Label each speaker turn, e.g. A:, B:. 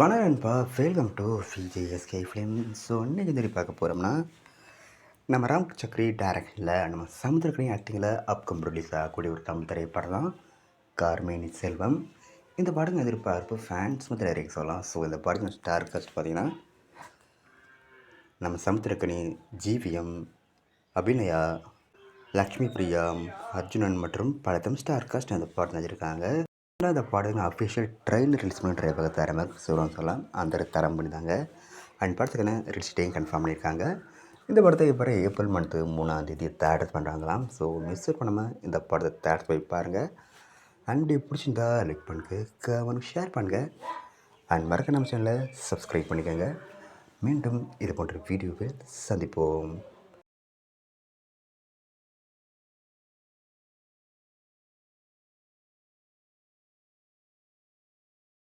A: வணக்கம் நண்பா, welcome to VJSK film. So இன்றைக்கி எதிரி பார்க்க போகிறோம்னா, நம்ம ராம் சக்ரி டைரக்ஷனில் நம்ம சமுத்திரக்கனி ஆக்டிங்கில் அப்கம் ரிலீஸ் ஆகக்கூடிய ஒரு தமிழ் திரைப்படம் தான் கார்மேனி செல்வம். இந்த படம் எதிர்பார்ப்பு ஃபேன்ஸ் மட்டும் நிறைய சொல்லலாம். ஸோ இந்த படத்தின் ஸ்டார் காஸ்ட் பார்த்திங்கன்னா, நம்ம சமுத்திரக்கனி, ஜிவிஎம், அபிநயா, லக்ஷ்மி பிரியா, அர்ஜுனன் மற்றும் பல தமிழ் ஸ்டார் காஸ்ட் அந்த படம் நடிச்சிருக்காங்க. இந்த படம் அஃபிஷியல் ட்ரெயிலர் ரிலீஸ் பண்ணுற பக்கம் தர மாதிரி சொல்லலாம். அந்த தரம் பண்ணியிருந்தாங்க. அண்ட் படத்துக்கான ரிலீஸ் டேயும் கன்ஃபார்ம் பண்ணியிருக்காங்க. இந்த படத்தை இப்போ ஏப்ரல் மந்த்து 3ஆம் தேதி தேட்டர் பண்ணுறாங்களாம். ஸோ மிஸ் பண்ணாமல் இந்த படத்தை தேட்டர் போய் பாருங்கள். அண்ட் பிடிச்சிருந்தா லைக் பண்ணுங்கள், கமெண்ட் ஷேர் பண்ணுங்கள். அண்ட் மறக்க நம்ம சேனலை சப்ஸ்கிரைப் பண்ணிக்கோங்க. மீண்டும் இது போன்ற வீடியோவை சந்திப்போம்.